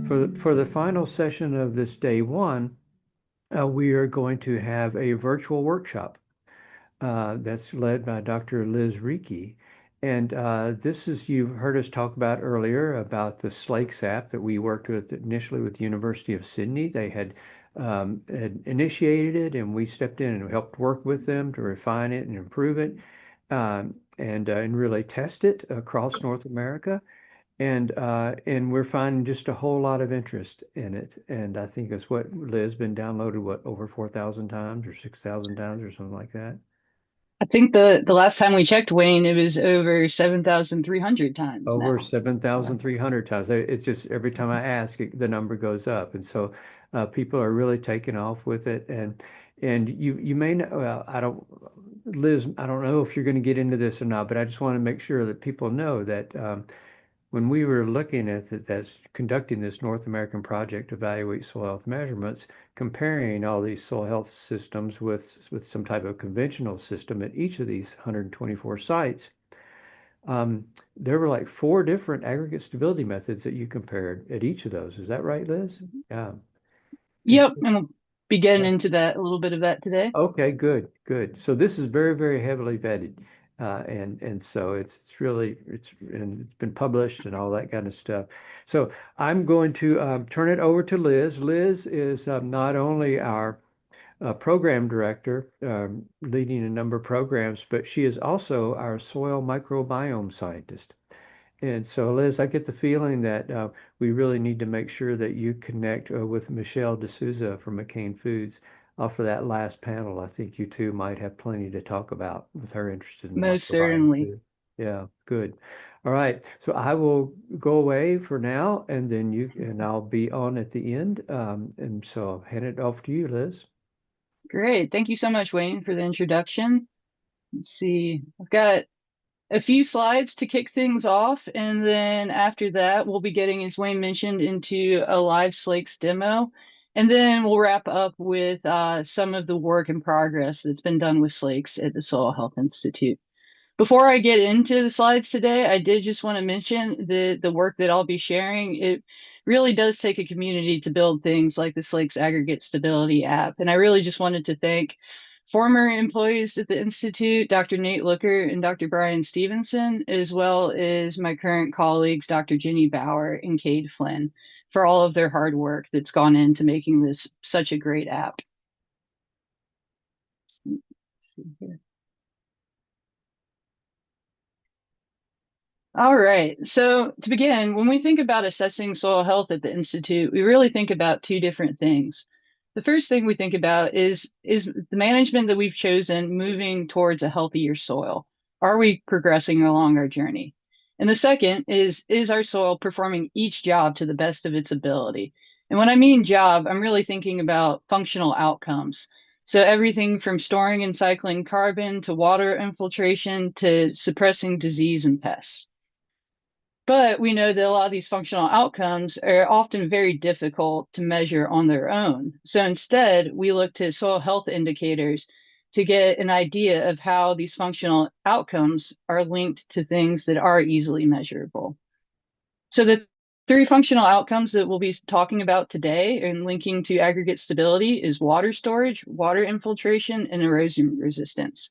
For the final session of this day one, we are going to have a virtual workshop that's led by Dr. Liz Rieke. And this is, you've heard us talk about earlier about the Slakes app that we worked with initially with the University of Sydney. They had initiated it, and we stepped in and helped work with them to refine it and improve it, and really test it across North America. And we're finding just a whole lot of interest in it. And I think it's what Liz been downloaded, what, over 4,000 times or 6,000 times or something like that. I think the last time we checked, Wayne, it was over 7,300 times Over now. Yeah. 7,300 times. It's just every time I ask, the number goes up. And so people are really taking off with it. And you may know, well, Liz, I don't know if you're going to get into this or not, but I just want to make sure that people know that when we were looking at that's conducting this North American project to evaluate soil health measurements, comparing all these soil health systems with some type of conventional system at each of these 124 sites, there were like four different aggregate stability methods that you compared at each of those. Is that right, Liz? Yeah. And Yep, and we'll be getting so, into that a little bit of that today. okay, good, good. So this is very, very heavily vetted, and so it's really it's been published and all that kind of stuff. So I'm going to turn it over to Liz. Liz is not only our program director, leading a number of programs, but she is also our soil microbiome scientist. And so, Liz, I get the feeling that we really need to make sure that you connect with Michelle D'Souza from McCain Foods for that last panel. I think you two might have plenty to talk about with her interested in the Most microbiome certainly. too. Yeah, good. All right. So I will go away for now, and then I'll be on at the end. And so I'll hand it off to you, Liz. Great. Thank you so much, Wayne, for the introduction. Let's see. I've got a few slides to kick things off, and then after that, we'll be getting, as Wayne mentioned, into a live Slakes demo. And then we'll wrap up with some of the work in progress that's been done with Slakes at the Soil Health Institute. Before I get into the slides today, I did just want to mention the work that I'll be sharing. It really does take a community to build things like the Slakes Aggregate Stability app. And I really just wanted to thank former employees at the Institute, Dr. Nate Looker and Dr. Brian Stevenson, as well as my current colleagues, Dr. Ginny Bauer and Cade Flynn, for all of their hard work that's gone into making this such a great app. Let's see here. All right. So to begin, when we think about assessing soil health at the Institute, we really think about two different things. The first thing we think about is the management that we've chosen moving towards a healthier soil. Are we progressing along our journey? And the second is our soil performing each job to the best of its ability? And when I mean job, I'm really thinking about functional outcomes. So everything from storing and cycling carbon to water infiltration to suppressing disease and pests. But we know that a lot of these functional outcomes are often very difficult to measure on their own. So instead, we look to soil health indicators to get an idea of how these functional outcomes are linked to things that are easily measurable. So the three functional outcomes that we'll be talking about today and linking to aggregate stability is water storage, water infiltration, and erosion resistance.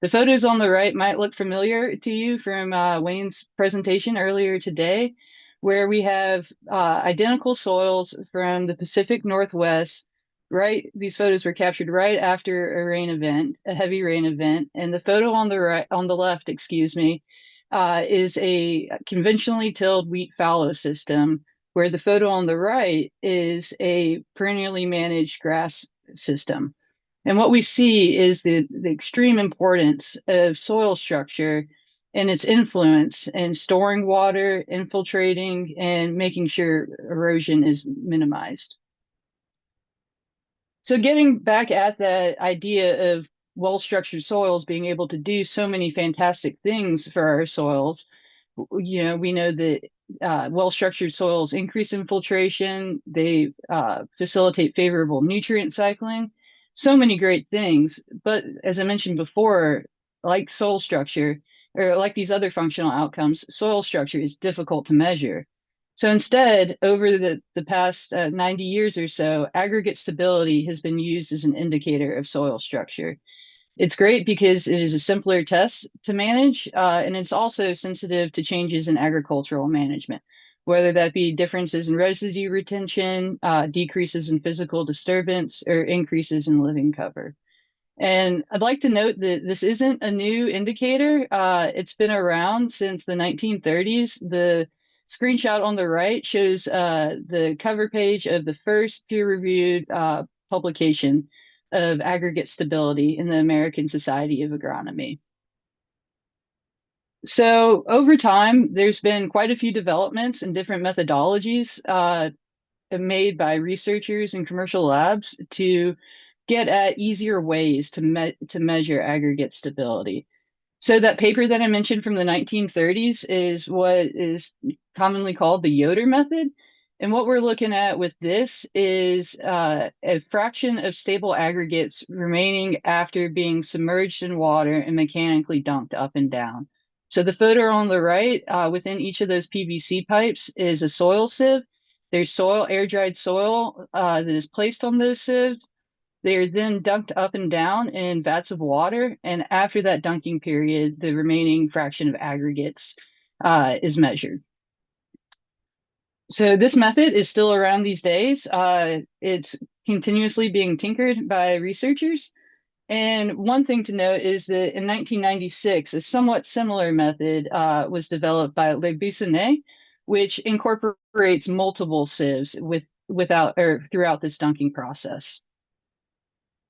The photos on the right might look familiar to you from Wayne's presentation earlier today, where we have identical soils from the Pacific Northwest. Right, these photos were captured right after a rain event, a heavy rain event, and the photo on the right, on the left, excuse me, is a conventionally tilled wheat fallow system, where the photo on the right is a perennially managed grass system. And what we see is the extreme importance of soil structure and its influence in storing water, infiltrating, and making sure erosion is minimized. So getting back at that idea of well-structured soils being able to do so many fantastic things for our soils, we know that well-structured soils increase infiltration, they facilitate favorable nutrient cycling, so many great things. But as I mentioned before, like soil structure, or like these other functional outcomes, soil structure is difficult to measure. So instead, over the past 90 years or so, aggregate stability has been used as an indicator of soil structure. It's great because it is a simpler test to manage, and it's also sensitive to changes in agricultural management, whether that be differences in residue retention, decreases in physical disturbance, or increases in living cover. And I'd like to note that this isn't a new indicator. It's been around since the 1930s. The screenshot on the right shows the cover page of the first peer-reviewed publication of aggregate stability in the American Society of Agronomy. So over time, there's been quite a few developments and different methodologies made by researchers and commercial labs to get at easier ways to measure aggregate stability. So that paper that I mentioned from the 1930s is what is commonly called the Yoder method. And what we're looking at with this is a fraction of stable aggregates remaining after being submerged in water and mechanically dunked up and down. So the photo on the right, within each of those PVC pipes is a soil sieve. There's soil, air-dried soil that is placed on those sieves. They are then dunked up and down in vats of water, and after that dunking period, the remaining fraction of aggregates is measured. So this method is still around these days. It's continuously being tinkered by researchers. And one thing to note is that in 1996, a somewhat similar method was developed by Le Buissonnet, which incorporates multiple sieves without or throughout this dunking process.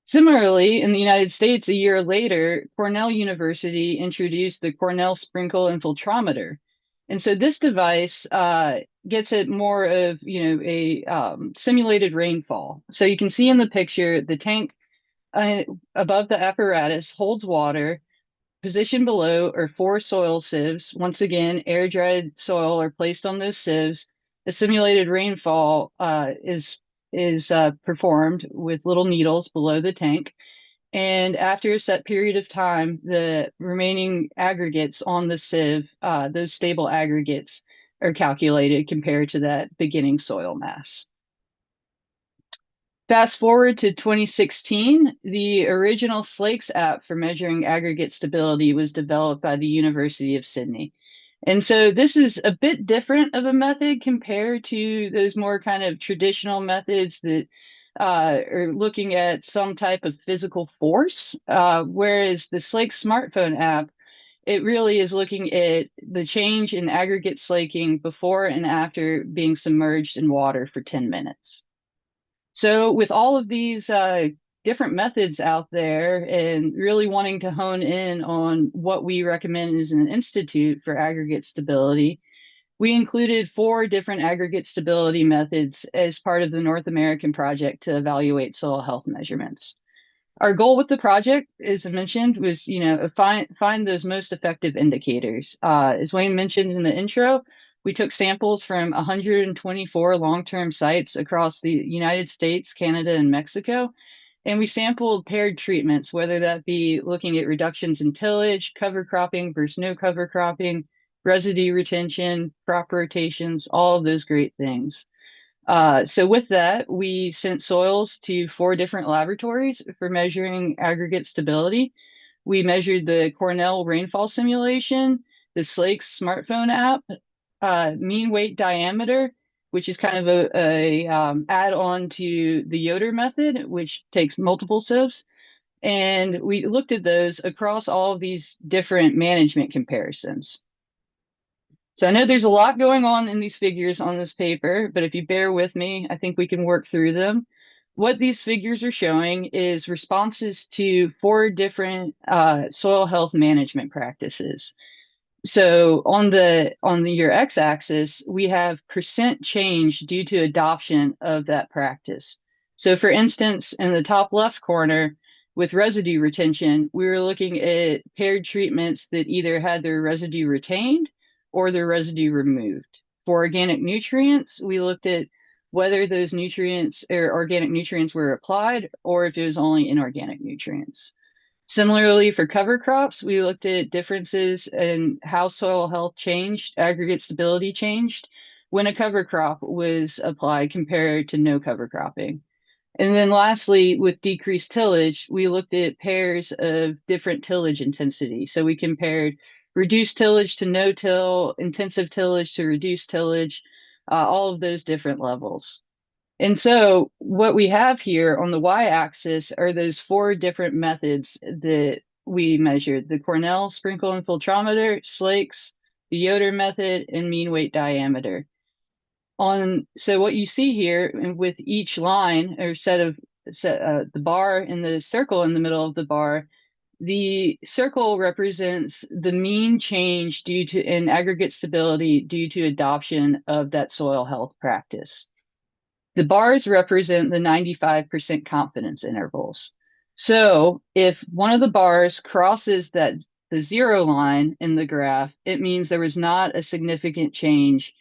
Similarly, in the United States, a year later, Cornell University introduced the Cornell Sprinkle Infiltrometer. And so this device gets at more of, a simulated rainfall. So you can see in the picture, the tank uh, above the apparatus holds water. Positioned below are four soil sieves. Once again, air-dried soil are placed on those sieves. A simulated rainfall is performed with little needles below the tank. And after a set period of time, the remaining aggregates on the sieve, those stable aggregates, are calculated compared to that beginning soil mass. Fast forward to 2016, the original Slakes app for measuring aggregate stability was developed by the University of Sydney. And so this is a bit different of a method compared to those more kind of traditional methods that are looking at some type of physical force, whereas the Slake smartphone app, it really is looking at the change in aggregate slaking before and after being submerged in water for 10 minutes. So with all of these different methods out there and really wanting to hone in on what we recommend as an institute for aggregate stability, we included four different aggregate stability methods as part of the North American project to evaluate soil health measurements. Our goal with the project, as I mentioned, was find those most effective indicators. As Wayne mentioned in the intro, we took samples from 124 long-term sites across the United States, Canada, and Mexico, and we sampled paired treatments, whether that be looking at reductions in tillage, cover cropping versus no cover cropping, residue retention, crop rotations, all of those great things. So with that, we sent soils to four different laboratories for measuring aggregate stability. We measured the Cornell rainfall simulation, the Slakes smartphone app, mean weight diameter, which is kind of a add-on to the Yoder method, which takes multiple sieves. And we looked at those across all of these different management comparisons. So I know there's a lot going on in these figures on this paper, but if you bear with me, I think we can work through them. What these figures are showing is responses to four different soil health management practices. So on your x-axis, we have percent change due to adoption of that practice. So for instance, in the top left corner, with residue retention, we were looking at paired treatments that either had their residue retained or their residue removed. For organic nutrients, we looked at whether those nutrients or organic nutrients were applied or if it was only inorganic nutrients. Similarly, for cover crops, we looked at differences in how soil health changed, aggregate stability changed when a cover crop was applied compared to no cover cropping. And then lastly, with decreased tillage, we looked at pairs of different tillage intensity. So we compared reduced tillage to no-till, intensive tillage to reduced tillage, all of those different levels. And so what we have here on the y-axis are those four different methods that we measured: the Cornell sprinkle infiltrometer, Slakes, the Yoder method, and mean weight diameter. So what you see here with each line or the bar and the circle in the middle of the bar, the circle represents the mean change due to in aggregate stability due to adoption of that soil health practice. The bars represent the 95% confidence intervals. So if one of the bars crosses the zero line in the graph, it means there was not a significant change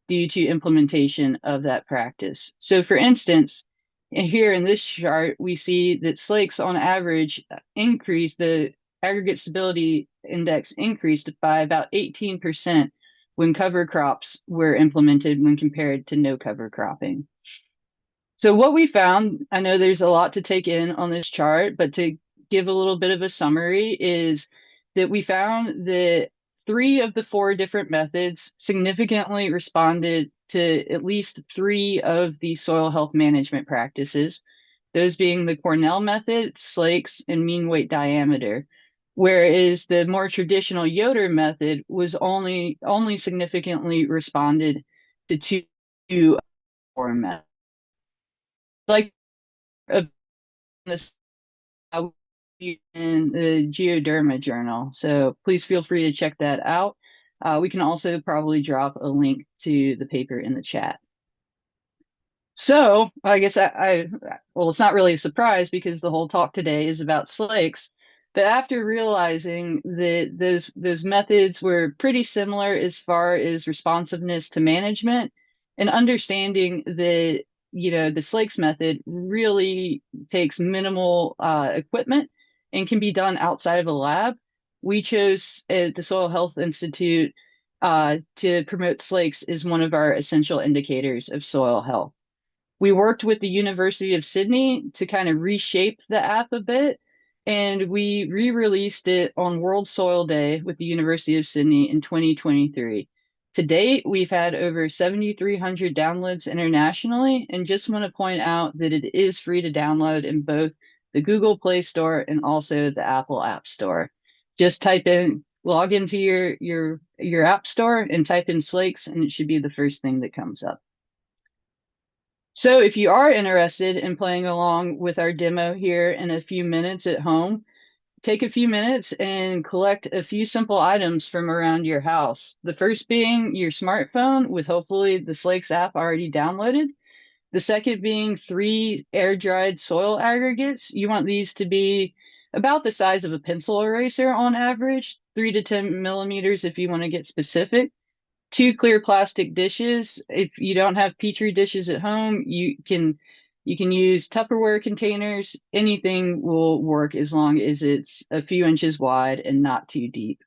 due to implementation of that practice. So for instance, here in this chart, we see that Slakes on average the aggregate stability index increased by about 18% when cover crops were implemented when compared to no cover cropping. So what we found, I know there's a lot to take in on this chart, but to give a little bit of a summary is that we found that three of the four different methods significantly responded to at least three of the soil health management practices, those being the Cornell method, Slakes, and mean weight diameter, whereas the more traditional Yoder method was only significantly responded to two or methods. Like this in the Geoderma journal. So please feel free to check that out. We can also probably drop a link to the paper in the chat. So I guess well, it's not really a surprise because the whole talk today is about Slakes. But after realizing that those methods were pretty similar as far as responsiveness to management, and understanding that the Slakes method really takes minimal equipment and can be done outside of a lab, we chose at the Soil Health Institute to promote Slakes as one of our essential indicators of soil health. We worked with the University of Sydney to kind of reshape the app a bit, and we re-released it on World Soil Day with the University of Sydney in 2023. To date, we've had over 7,300 downloads internationally, and just want to point out that it is free to download in both the Google Play Store and also the Apple App Store. Just log into your app store and type in Slakes, and it should be the first thing that comes up. So if you are interested in playing along with our demo here in a few minutes at home, take a few minutes and collect a few simple items from around your house. The first being your smartphone with hopefully the Slakes app already downloaded. The second being 3 air-dried soil aggregates. You want these to be about the size of a pencil eraser on average, 3 to 10 millimeters if you want to get specific. 2 clear plastic dishes. If you don't have Petri dishes at home, you can use Tupperware containers. Anything will work as long as it's a few inches wide and not too deep.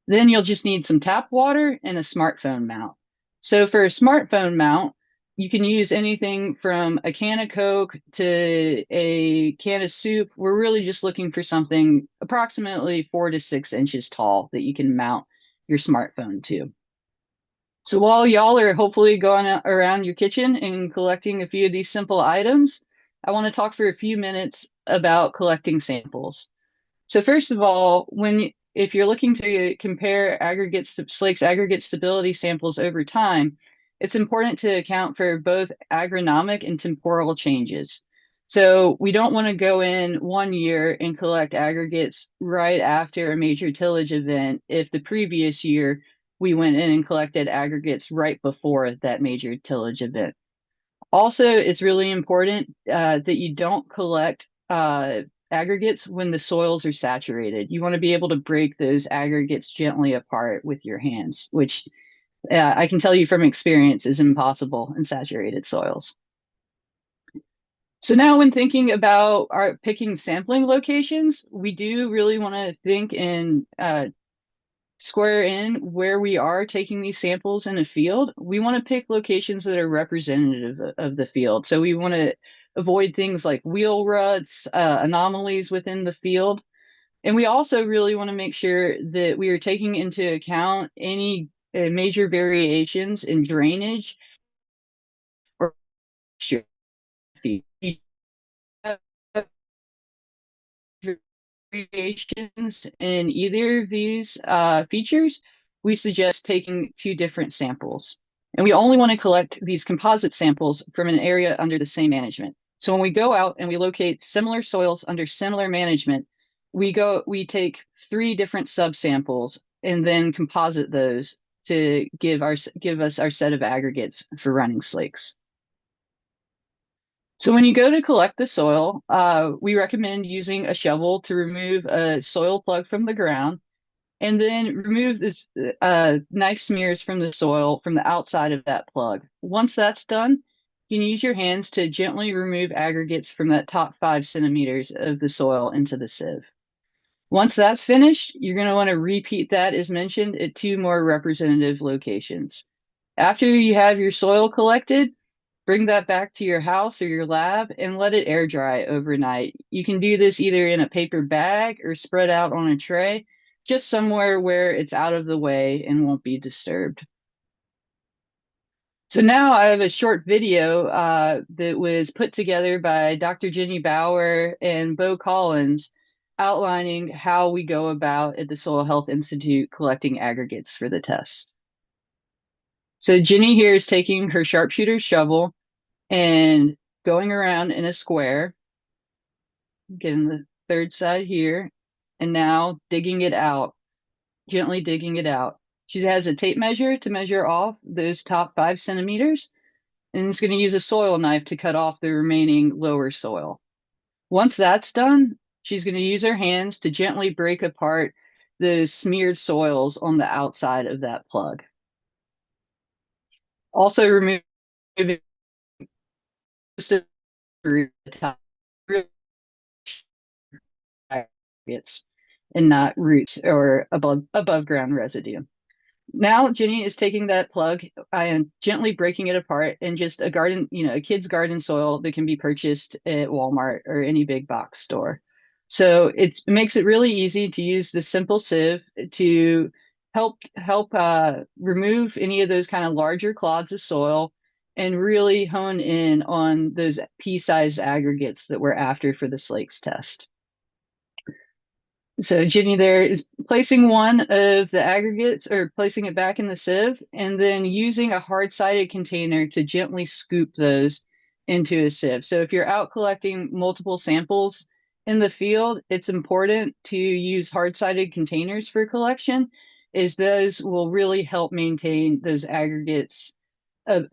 Then you'll just need some tap water and a smartphone mount. So for a smartphone mount, you can use anything from a can of Coke to a can of soup. We're really just looking for something approximately 4 to 6 inches tall that you can mount your smartphone to. So while y'all are hopefully going around your kitchen and collecting a few of these simple items, I want to talk for a few minutes about collecting samples. So first of all, if you're looking to compare Slake's aggregate stability samples over time, it's important to account for both agronomic and temporal changes. So we don't want to go in one year and collect aggregates right after a major tillage event if the previous year we went in and collected aggregates right before that major tillage event. Also, it's really important that you don't collect aggregates when the soils are saturated. You want to be able to break those aggregates gently apart with your hands, which I can tell you from experience is impossible in saturated soils. So now when thinking about our picking sampling locations, we do really want to think in square in where we are taking these samples in a field, we want to pick locations that are representative of the field. So we want to avoid things like wheel ruts, anomalies within the field. And we also really want to make sure that we are taking into account any major variations in drainage or feed variations in either of these features, we suggest taking two different samples. And we only want to collect these composite samples from an area under the same management. So when we go out and we locate similar soils under similar management, we take three different subsamples and then composite those to give us our set of aggregates for running slakes. So when you go to collect the soil, we recommend using a shovel to remove a soil plug from the ground and then remove this knife smears from the soil from the outside of that plug. Once that's done, you can use your hands to gently remove aggregates from that top 5 centimeters of the soil into the sieve. Once that's finished, you're going to want to repeat that as mentioned at two more representative locations. After you have your soil collected, bring that back to your house or your lab and let it air dry overnight. You can do this either in a paper bag or spread out on a tray, just somewhere where it's out of the way and won't be disturbed. So now I have a short video that was put together by Dr. Jenny Bauer and Bo Collins outlining how we go about at the Soil Health Institute collecting aggregates for the test. So Jenny here is taking her sharpshooter shovel and going around in a square, getting the third side here, and now digging it out, gently digging it out. She has a tape measure to measure off those top 5 centimeters, and is going to use a soil knife to cut off the remaining lower soil. Once that's done, she's going to use her hands to gently break apart the smeared soils on the outside of that plug. Also remove the top aggregates and not roots or above ground residue. Now Jenny is taking that plug and gently breaking it apart in just a garden, a kid's garden soil that can be purchased at Walmart or any big box store. So it makes it really easy to use the simple sieve to help remove any of those kind of larger clods of soil and really hone in on those pea-sized aggregates that we're after for the Slakes test. So Jenny there is placing one of the aggregates or placing it back in the sieve and then using a hard-sided container to gently scoop those into a sieve. So if you're out collecting multiple samples in the field, it's important to use hard-sided containers for collection, as those will really help maintain those aggregates of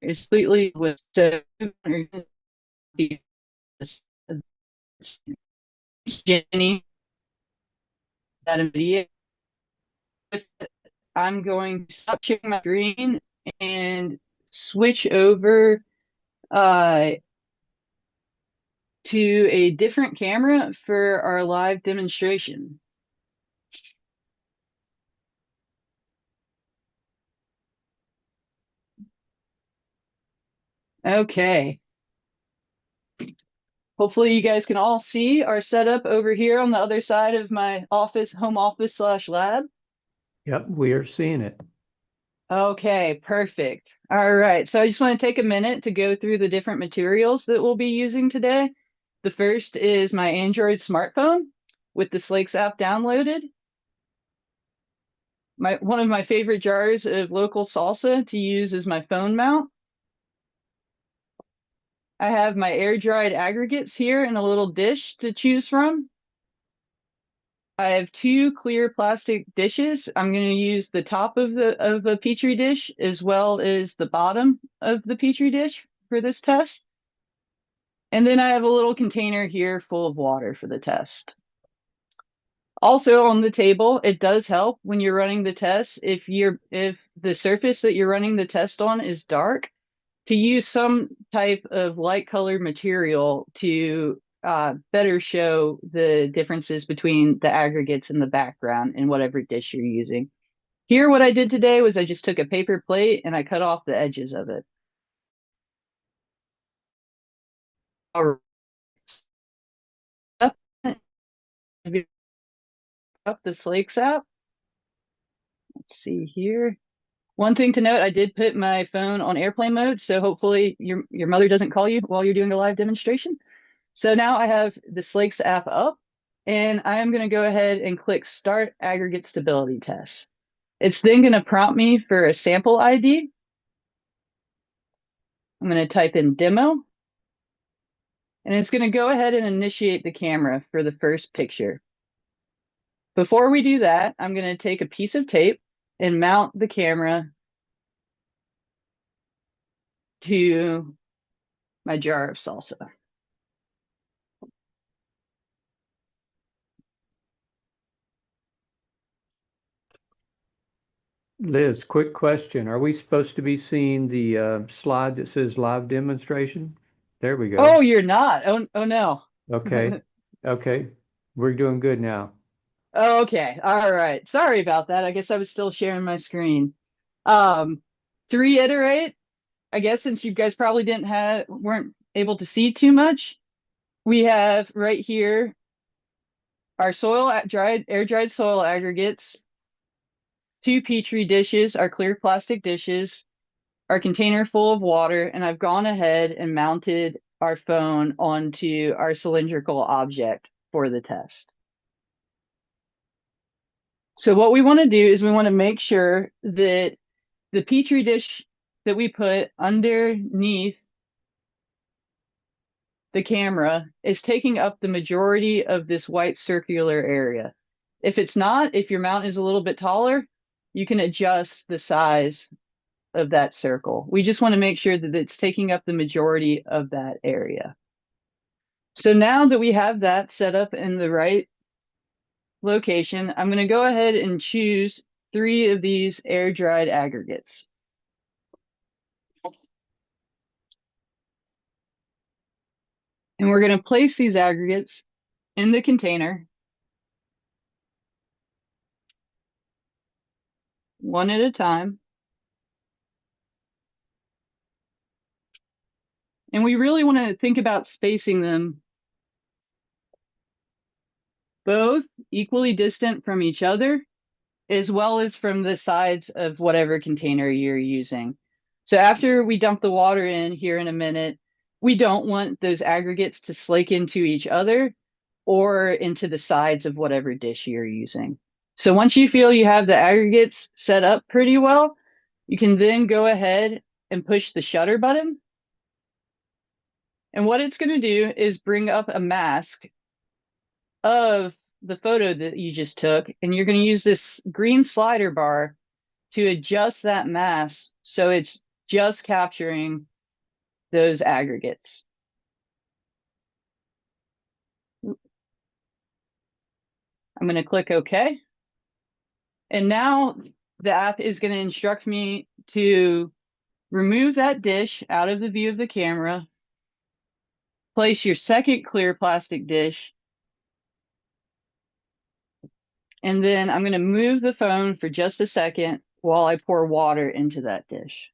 is completely with so Jenny that immediate. I'm going to stop sharing my screen and switch over to a different camera for our live demonstration. Okay. Hopefully you guys can all see our setup over here on the other side of my home office / lab. Yep, we are seeing it. Okay, perfect. All right. So I just want to take a minute to go through the different materials that we'll be using today. The first is my Android smartphone with the Slakes app downloaded. One of my favorite jars of local salsa to use as my phone mount. I have my air dried aggregates here in a little dish to choose from. I have two clear plastic dishes. I'm going to use the top of a petri dish as well as the bottom of the petri dish for this test. And then I have a little container here full of water for the test. Also on the table, it does help when you're running the test. If the surface that you're running the test on is dark, to use some type of light colored material to better show the differences between the aggregates in the background in whatever dish you're using. Here, what I did today was I just took a paper plate and I cut off the edges of it. All right. Up the Slakes app. Let's see here. One thing to note, I did put my phone on airplane mode, so hopefully your mother doesn't call you while you're doing a live demonstration. So now I have the Slakes app up, and I am going to go ahead and click Start Aggregate Stability Test. It's then going to prompt me for a sample ID. I'm going to type in demo, and it's going to go ahead and initiate the camera for the first picture. Before we do that, I'm going to take a piece of tape and mount the camera to my jar of salsa. Liz, quick question. Are we supposed to be seeing the slide that says live demonstration? There we go. Oh, you're not. Oh no. Okay. Okay. We're doing good now. Okay. All right. Sorry about that. I guess I was still sharing my screen. Um, to reiterate, I guess since you guys probably weren't able to see too much, we have right here our air dried soil aggregates, two Petri dishes, our clear plastic dishes, our container full of water, and I've gone ahead and mounted our phone onto our cylindrical object for the test. So what we want to do is we want to make sure that the Petri dish that we put underneath the camera is taking up the majority of this white circular area. If it's not, if your mount is a little bit taller, you can adjust the size of that circle. We just want to make sure that it's taking up the majority of that area. So now that we have that set up in the right location, I'm going to go ahead and choose 3 of these air dried aggregates. And we're going to place these aggregates in the container one at a time. And we really want to think about spacing them both equally distant from each other, as well as from the sides of whatever container you're using. So after we dump the water in here in a minute, we don't want those aggregates to slake into each other or into the sides of whatever dish you're using. So once you feel you have the aggregates set up pretty well, you can then go ahead and push the shutter button. And what it's going to do is bring up a mask of the photo that you just took, and you're going to use this green slider bar to adjust that mask so it's just capturing those aggregates. I'm going to click OK. And now the app is going to instruct me to remove that dish out of the view of the camera, place your second clear plastic dish, and then I'm going to move the phone for just a second while I pour water into that dish.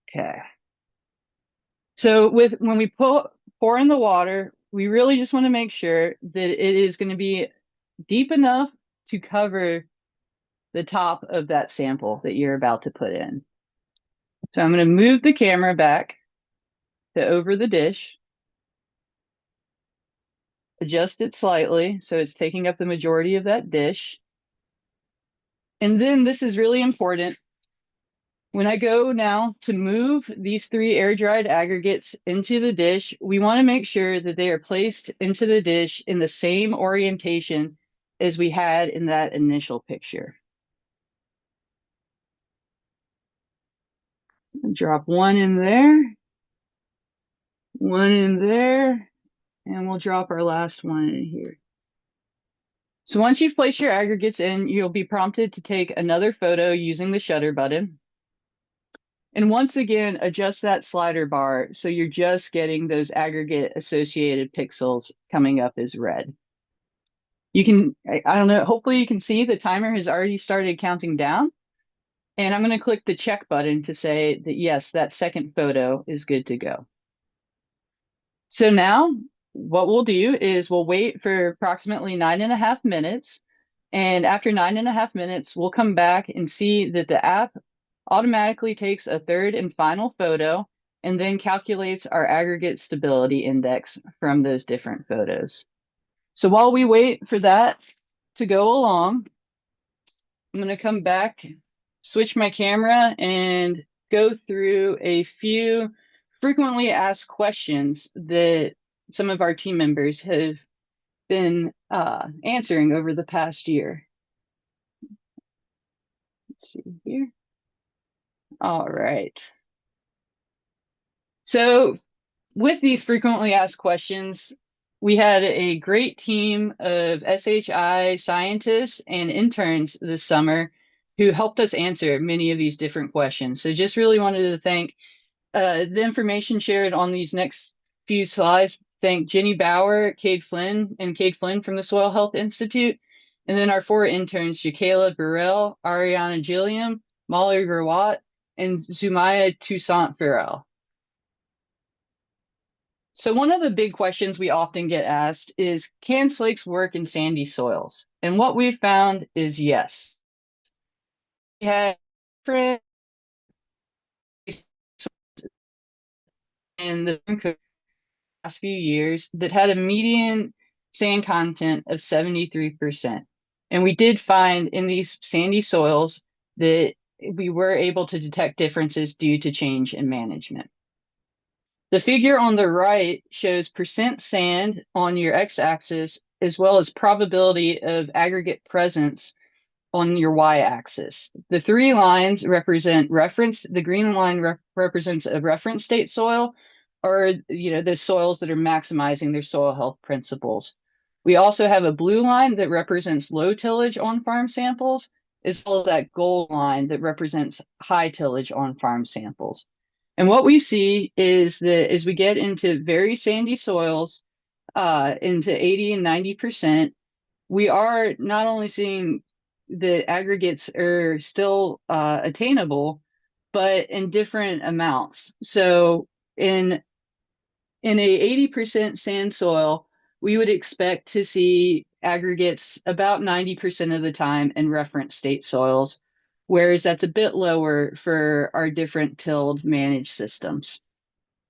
Okay. So when we pour in the water, we really just want to make sure that it is going to be deep enough to cover the top of that sample that you're about to put in. So I'm going to move the camera back to over the dish, adjust it slightly so it's taking up the majority of that dish. And then this is really important. When I go now to move these 3 air-dried aggregates into the dish, we want to make sure that they are placed into the dish in the same orientation as we had in that initial picture. Drop one in there. one in there, and we'll drop our last one in here. So once you've placed your aggregates in, you'll be prompted to take another photo using the shutter button. And once again, adjust that slider bar so you're just getting those aggregate associated pixels coming up as red. You can, I don't know, hopefully you can see the timer has already started counting down. And I'm going to click the check button to say that yes, that second photo is good to go. So now what we'll do is we'll wait for approximately 9.5 minutes. And after 9.5 minutes, we'll come back and see that the app automatically takes a third and final photo and then calculates our aggregate stability index from those different photos. So while we wait for that to go along, I'm going to come back, switch my camera, and go through a few frequently asked questions that some of our team members have been answering over the past year. Let's see here. All right. So with these frequently asked questions, we had a great team of SHI scientists and interns this summer who helped us answer many of these different questions. So just really wanted to thank the information shared on these next few slides. Thank Jenny Bauer, Cade Flynn, and Cade Flynn from the Soil Health Institute. And then our 4 interns, Jakayla Burrell, Ariana Gilliam, Molly Rawat, and Zumaya Toussaint Farrell. So one of the big questions we often get asked is, can slakes work in sandy soils? And what we've found is yes. We had different in the last few years that had a median sand content of 73%. And we did find in these sandy soils that we were able to detect differences due to change in management. The figure on the right shows percent sand on your x-axis, as well as probability of aggregate presence on your y-axis. The 3 lines represent reference. The green line represents a reference state soil, or the soils that are maximizing their soil health principles. We also have a blue line that represents low tillage on farm samples, as well as that gold line that represents high tillage on farm samples. And what we see is that as we get into very sandy soils, into 80 and 90%, we are not only seeing the aggregates are still attainable, but in different amounts. So in a 80% sand soil, we would expect to see aggregates about 90% of the time in reference state soils, whereas that's a bit lower for our different tilled managed systems.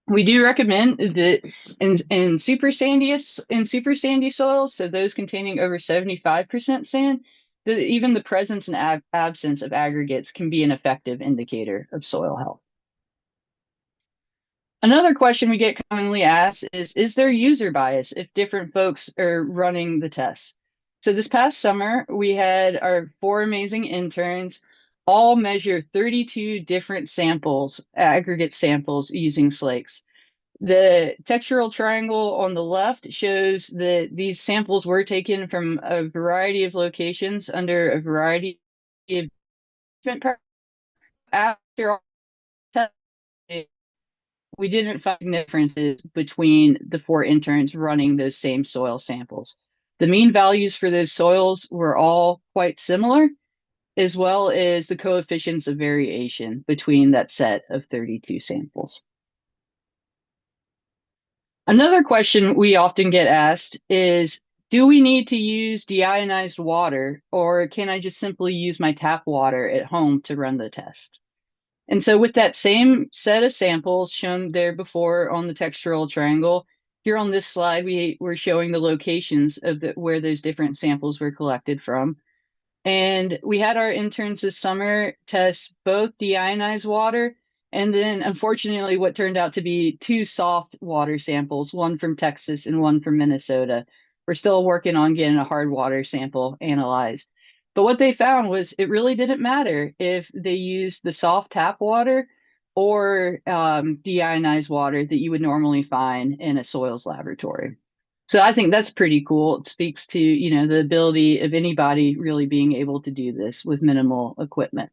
We do recommend that in super sandy soils, so those containing over 75% sand, that even the presence and absence of aggregates can be an effective indicator of soil health. Another question we get commonly asked is there user bias if different folks are running the tests? So this past summer, we had our 4 amazing interns all measure 32 different samples, aggregate samples using Slakes. The textural triangle on the left shows that these samples were taken from a variety of locations under a variety of different after all testing, we didn't find differences between the 4 interns running those same soil samples. The mean values for those soils were all quite similar, as well as the coefficients of variation between that set of 32 samples. Another question we often get asked is, do we need to use deionized water, or can I just simply use my tap water at home to run the test? And so with that same set of samples shown there before on the textural triangle, here on this slide, we're showing the locations of where those different samples were collected from. And we had our interns this summer test both deionized water and then, unfortunately, what turned out to be 2 soft water samples, one from Texas and one from Minnesota. We're still working on getting a hard water sample analyzed. But what they found was it really didn't matter if they used the soft tap water or deionized water that you would normally find in a soils laboratory. So I think that's pretty cool. It speaks to, the ability of anybody really being able to do this with minimal equipment.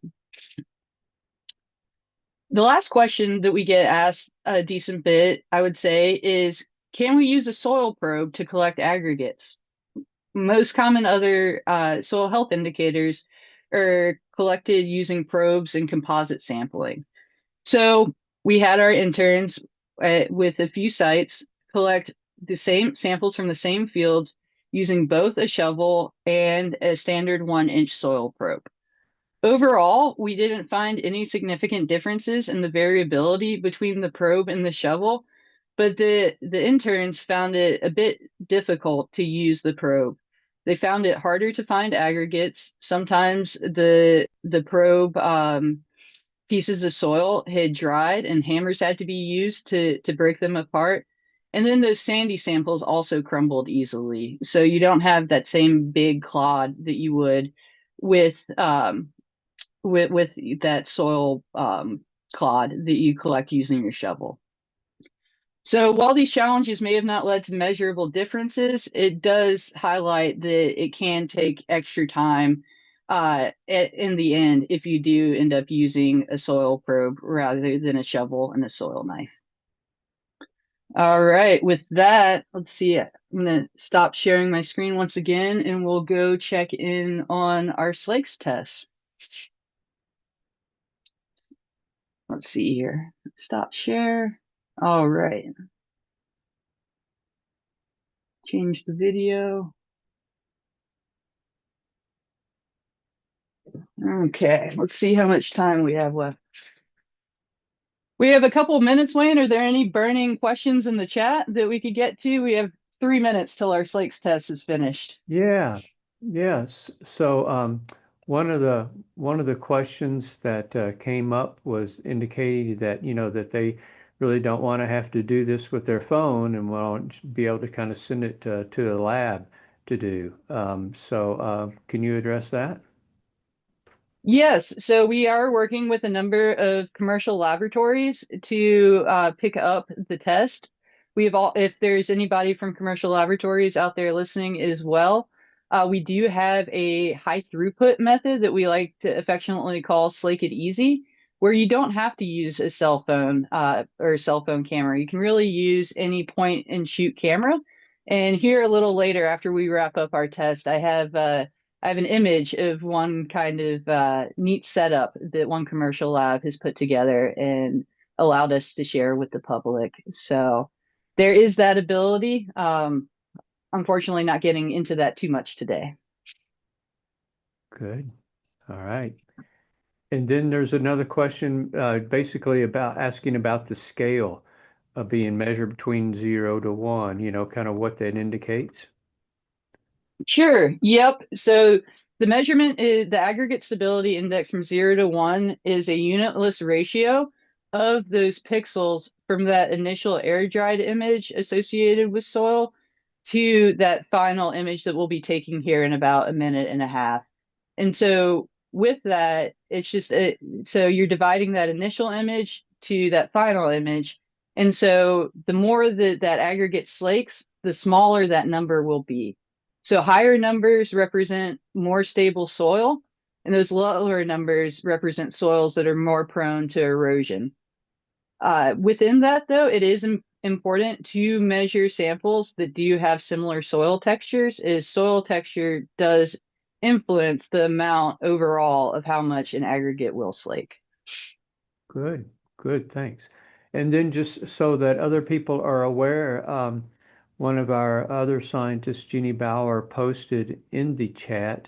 The last question that we get asked a decent bit, I would say, is can we use a soil probe to collect aggregates? Most common other soil health indicators are collected using probes and composite sampling. So we had our interns with a few sites collect the same samples from the same fields using both a shovel and a standard 1-inch soil probe. Overall, we didn't find any significant differences in the variability between the probe and the shovel, but the interns found it a bit difficult to use the probe. They found it harder to find aggregates. Sometimes the probe pieces of soil had dried and hammers had to be used to break them apart. And then those sandy samples also crumbled easily. So you don't have that same big clod that you would with with that soil clod that you collect using your shovel. So while these challenges may have not led to measurable differences, it does highlight that it can take extra time in the end if you do end up using a soil probe rather than a shovel and a soil knife. All right, with that, let's see. I'm going to stop sharing my screen once again and we'll go check in on our Slakes test. Let's see here. Stop share. All right. Change the video. Okay, let's see how much time we have left. We have a couple minutes, Wayne. Are there any burning questions in the chat that we could get to? We have 3 minutes till our Slakes test is finished. Yeah, yes. So one of the questions that came up was indicating that that they really don't want to have to do this with their phone and want be able to kind of send it to a lab to do. So can you address that? Yes, so we are working with a number of commercial laboratories to pick up the test. We have all, if there's anybody from commercial laboratories out there listening as well, we do have a high throughput method that we like to affectionately call Slake It Easy, where you don't have to use a cell phone or a cell phone camera. You can really use any point and shoot camera. And here a little later, after we wrap up our test, I have an image of one kind of neat setup that one commercial lab has put together and allowed us to share with the public. So there is that ability. Unfortunately, not getting into that too much today. Good. All right. And then there's another question, basically about asking about the scale of being measured between 0 to 1, kind of what that indicates. Sure. Yep. So the measurement is the aggregate stability index from 0 to 1 is a unitless ratio of those pixels from that initial air dried image associated with soil to that final image that we'll be taking here in about a minute and a half. And so with that, it's just so you're dividing that initial image to that final image. And so the more that aggregate slakes, the smaller that number will be. So higher numbers represent more stable soil, and those lower numbers represent soils that are more prone to erosion. Within that, though, it is important to measure samples that do have similar soil textures, as soil texture does influence the amount overall of how much an aggregate will slake. Good, good, thanks. And then just so that other people are aware, one of our other scientists, Jeannie Bauer, posted in the chat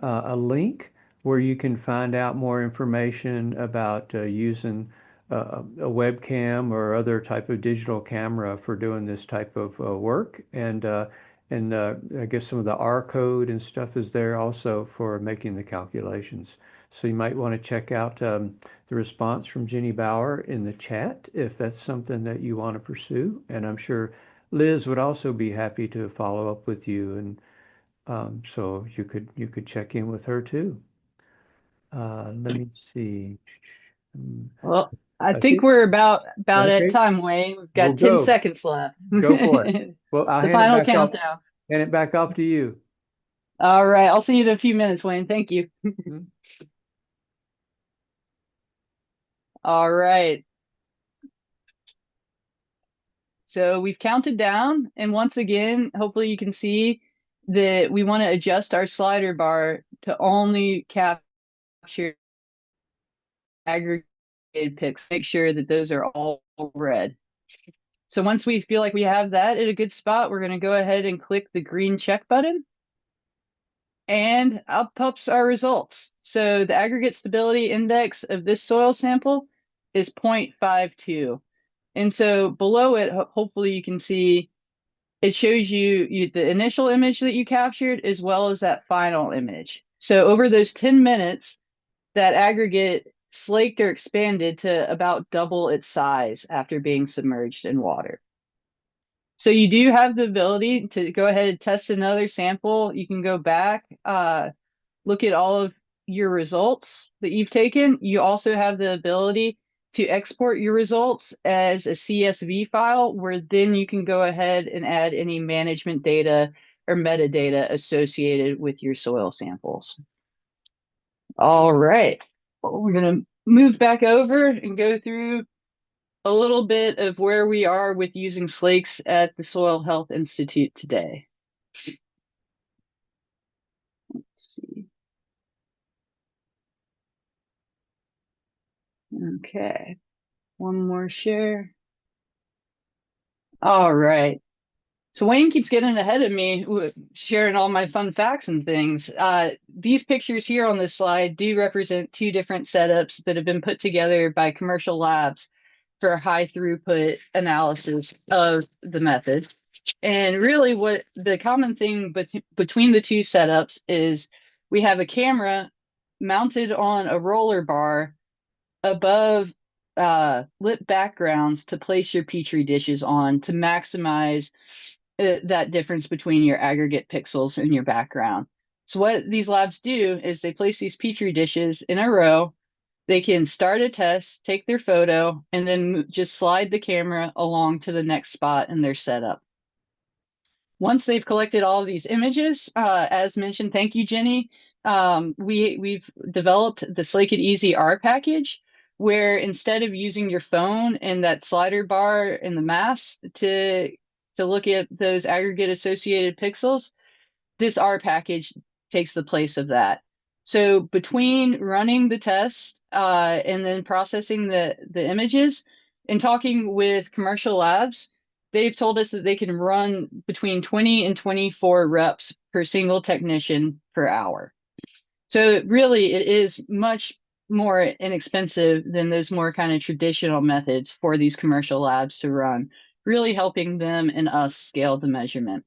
a link where you can find out more information about using a webcam or other type of digital camera for doing this type of work. And I guess some of the R code and stuff is there also for making the calculations. So you might want to check out the response from Jenny Bauer in the chat if that's something that you want to pursue. And I'm sure Liz would also be happy to follow up with you, and so you could check in with her too. Let me see. Well, I I think think, we're about at okay, time, Wayne. We've we'll got 10 go. seconds left. Go for it. The Well, I'll final countdown. hand it back off to you. All right. I'll see you in a few minutes, Wayne. Thank you. Hmm? All right. So we've counted down. And once again, hopefully you can see that we want to adjust our slider bar to only capture aggregated pixels. Make sure that those are all red. So once we feel like we have that at a good spot, we're going to go ahead and click the green check button. And up pops our results. So the aggregate stability index of this soil sample is 0.52. And so below it, hopefully you can see it shows you the initial image that you captured as well as that final image. So over those 10 minutes, that aggregate slaked or expanded to about double its size after being submerged in water. So you do have the ability to go ahead and test another sample. You can go back, look at all of your results that you've taken. You also have the ability to export your results as a CSV file, where then you can go ahead and add any management data or metadata associated with your soil samples. All right. Well, we're going to move back over and go through a little bit of where we are with using Slakes at the Soil Health Institute today. Let's see. Okay. One more share. All right. So Wayne keeps getting ahead of me, sharing all my fun facts and things. These pictures here on this slide do represent two different setups that have been put together by commercial labs for high throughput analysis of the methods. And really what the common thing between the two setups is we have a camera mounted on a roller bar above lit backgrounds to place your Petri dishes on to maximize that difference between your aggregate pixels and your background. So what these labs do is they place these Petri dishes in a row. They can start a test, take their photo, and then just slide the camera along to the next spot in their setup. Once they've collected all of these images, as mentioned, thank you, Jenny. We've developed the Slake It Easy R package, where instead of using your phone and that slider bar and the mass to look at those aggregate associated pixels, this R package takes the place of that. So between running the test and then processing the images and talking with commercial labs, they've told us that they can run between 20 and 24 reps per single technician per hour. So really, it is much more inexpensive than those more kind of traditional methods for these commercial labs to run, really helping them and us scale the measurement.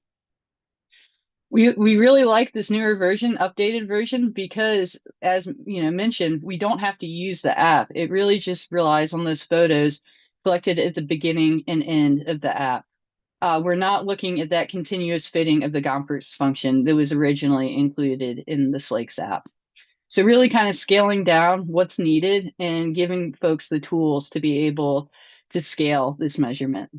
We really like this newer version, updated version, because as mentioned, we don't have to use the app. It really just relies on those photos collected at the beginning and end of the app. We're not looking at that continuous fitting of the Gompers function that was originally included in the Slakes app. So really kind of scaling down what's needed and giving folks the tools to be able to scale this measurement.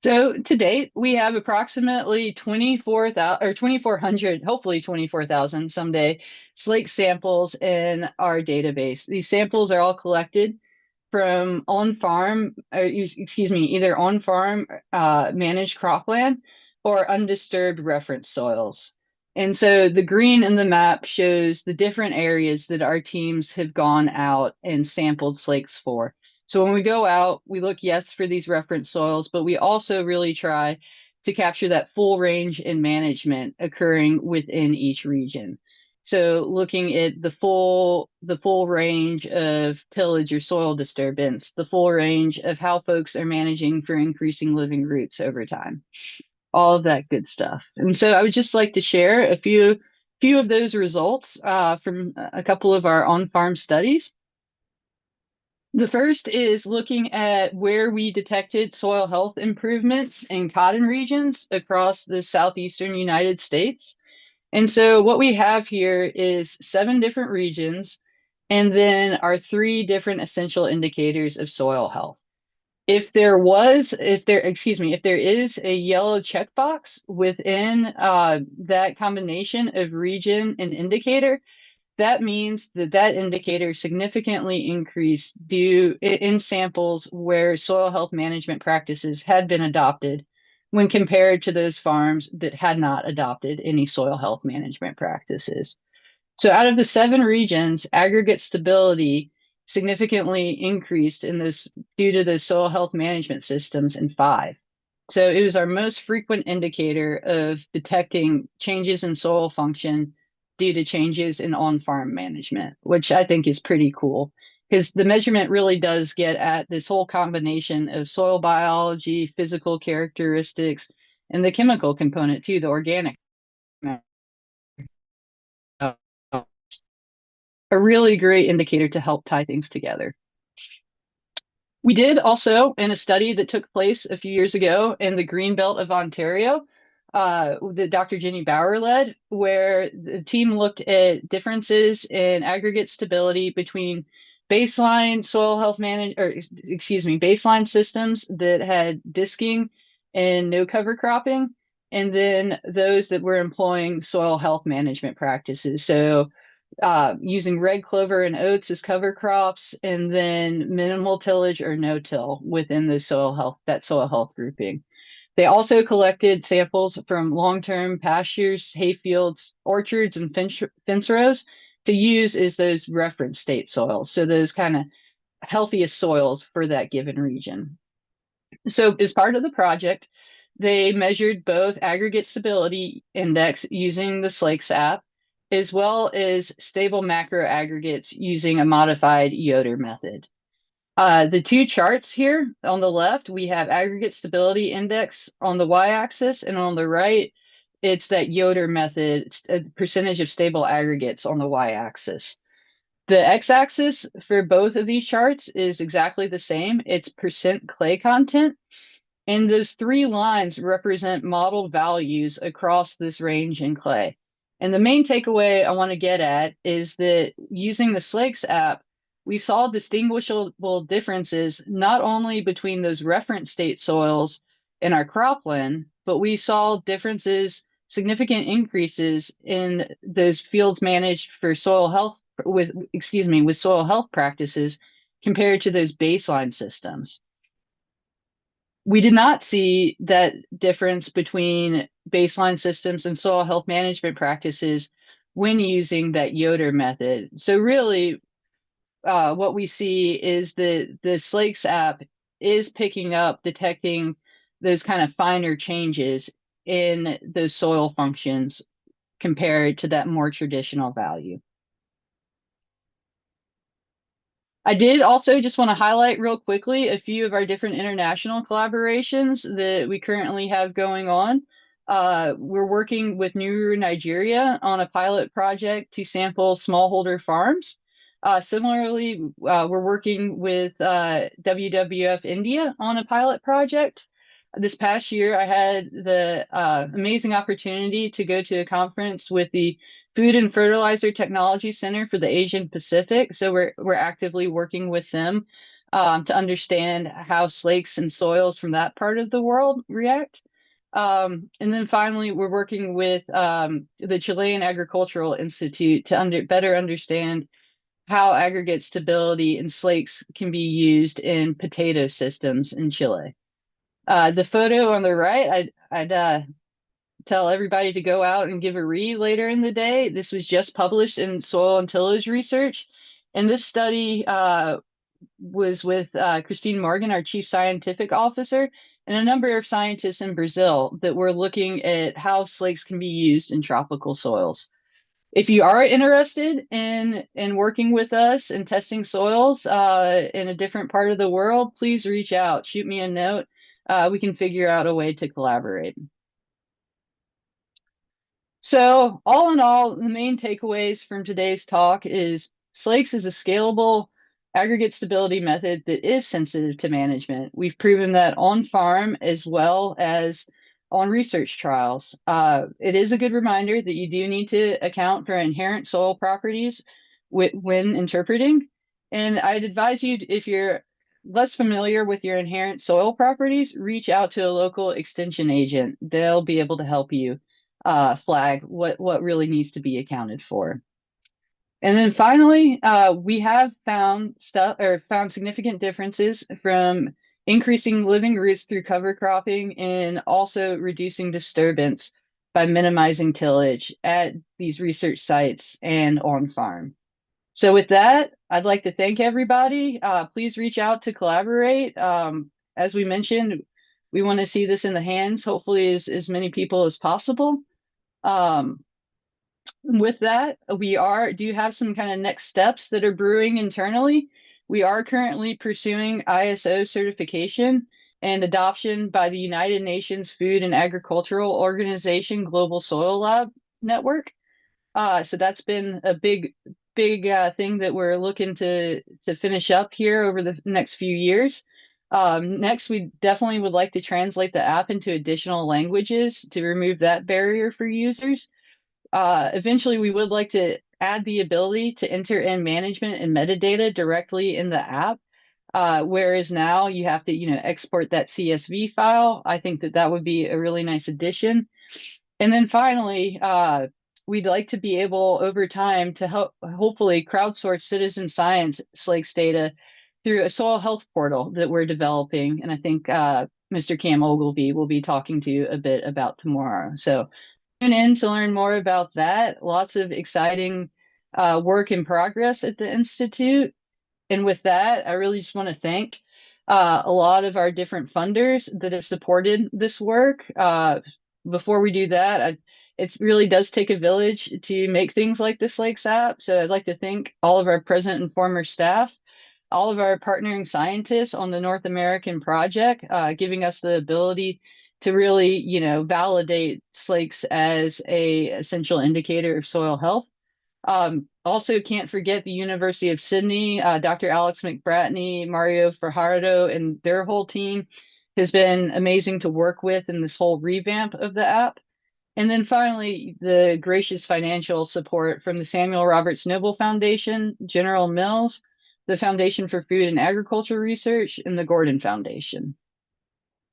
So to date, we have approximately 24,000 or 2,400, hopefully 24,000 someday, slake samples in our database. These samples are all collected from on-farm, excuse me, either on-farm managed cropland or undisturbed reference soils. And so the green in the map shows the different areas that our teams have gone out and sampled slakes for. So when we go out, we look, yes, for these reference soils, but we also really try to capture that full range in management occurring within each region. So looking at the full range of tillage or soil disturbance, the full range of how folks are managing for increasing living roots over time, all of that good stuff. And so I would just like to share a few of those results from a couple of our on-farm studies. The first is looking at where we detected soil health improvements in cotton regions across the southeastern United States. And so what we have here is 7 different regions and then our 3 different essential indicators of soil health. If there is a yellow checkbox within that combination of region and indicator, that means that that indicator significantly increased due in samples where soil health management practices had been adopted when compared to those farms that had not adopted any soil health management practices. So out of the 7 regions, aggregate stability significantly increased in this due to the soil health management systems in 5. So it was our most frequent indicator of detecting changes in soil function due to changes in on-farm management, which I think is pretty cool because the measurement really does get at this whole combination of soil biology, physical characteristics, and the chemical component too, the organic. A really great indicator to help tie things together. We did also in a study that took place a few years ago in the Green Belt of Ontario, that Dr. Jenny Bauer led, where the team looked at differences in aggregate stability between baseline soil health baseline systems that had disking and no cover cropping, and then those that were employing soil health management practices. So using red clover and oats as cover crops, and then minimal tillage or no till within the soil health grouping. They also collected samples from long-term pastures, hayfields, orchards, and fence rows to use as those reference state soils. So those kind of healthiest soils for that given region. So as part of the project, they measured both aggregate stability index using the Slakes app, as well as stable macro aggregates using a modified Yoder method. The 2 charts here on the left, we have aggregate stability index on the y-axis, and on the right, it's that Yoder method, a percentage of stable aggregates on the y-axis. The x-axis for both of these charts is exactly the same. It's percent clay content. And those 3 lines represent modeled values across this range in clay. And the main takeaway I want to get at is that using the Slakes app, we saw distinguishable differences not only between those reference state soils in our cropland, but we saw differences, significant increases in those fields managed for soil health with soil health practices compared to those baseline systems. We did not see that difference between baseline systems and soil health management practices when using that Yoder method. So really, what we see is the Slakes app is picking up, detecting those kind of finer changes in those soil functions compared to that more traditional value. I did also just want to highlight real quickly a few of our different international collaborations that we currently have going on. We're working with Nuru, Nigeria on a pilot project to sample smallholder farms. Similarly, we're working with WWF India on a pilot project. This past year, I had the amazing opportunity to go to a conference with the Food and Fertilizer Technology Center for the Asian Pacific. So we're actively working with them to understand how slakes and soils from that part of the world react. And then finally, we're working with the Chilean Agricultural Institute to better understand how aggregate stability and slakes can be used in potato systems in Chile. The photo on the right, I'd tell everybody to go out and give a read later in the day. This was just published in Soil and Tillage Research. And this study was with Christine Morgan, our Chief Scientific Officer, and a number of scientists in Brazil that were looking at how slakes can be used in tropical soils. If you are interested in working with us and testing soils in a different part of the world, please reach out. Shoot me a note. We can figure out a way to collaborate. So, all in all, the main takeaways from today's talk is Slakes is a scalable aggregate stability method that is sensitive to management. We've proven that on farm as well as on research trials. It is a good reminder that you do need to account for inherent soil properties when interpreting. And I'd advise you, if you're less familiar with your inherent soil properties, reach out to a local extension agent. They'll be able to help you flag what really needs to be accounted for. And then finally, we have found significant differences from increasing living roots through cover cropping and also reducing disturbance by minimizing tillage at these research sites and on farm. So with that, I'd like to thank everybody. Please reach out to collaborate. As we mentioned, we want to see this in the hands, hopefully as many people as possible. Um, with that, we do have some kind of next steps that are brewing internally. We are currently pursuing ISO certification and adoption by the United Nations Food and Agricultural Organization Global Soil Lab Network. So that's been a big thing that we're looking to finish up here over the next few years. Next, we definitely would like to translate the app into additional languages to remove that barrier for users. Eventually, we would like to add the ability to enter in management and metadata directly in the app, whereas now you have to, export that CSV file. I think that would be a really nice addition. And then finally, we'd like to be able over time to help hopefully crowdsource citizen science Slakes data through a soil health portal that we're developing. And I think Mr. Cam Ogilvy will be talking to you a bit about tomorrow. So tune in to learn more about that. Lots of exciting work in progress at the Institute. And with that, I really just want to thank a lot of our different funders that have supported this work. Before we do that, it really does take a village to make things like this Lakes app. So I'd like to thank all of our present and former staff, all of our partnering scientists on the North American project, giving us the ability to really, validate slakes as a essential indicator of soil health. Also, can't forget the University of Sydney, Dr. Alex McBratney, Mario Fajardo, and their whole team has been amazing to work with in this whole revamp of the app. And then finally, the gracious financial support from the Samuel Roberts Noble Foundation, General Mills, the Foundation for Food and Agriculture Research, and the Gordon Foundation.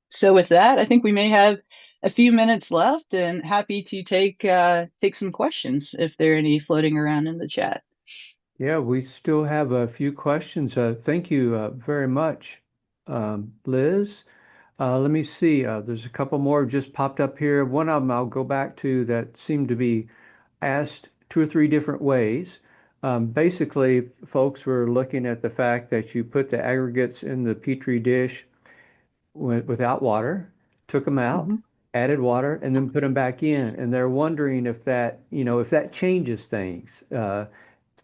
So with that, I think we may have a few minutes left, and happy to take some questions if there are any floating around in the chat. Yeah, we still have a few questions. Thank you very much, Liz. Let me see. There's a couple more just popped up here. One of them I'll go back to that seemed to be asked two or three different ways. Basically, folks were looking at the fact that you put the aggregates in the Petri dish without water, took them out, Mhm. added water, and then put them back in. And they're wondering if that, if that changes things,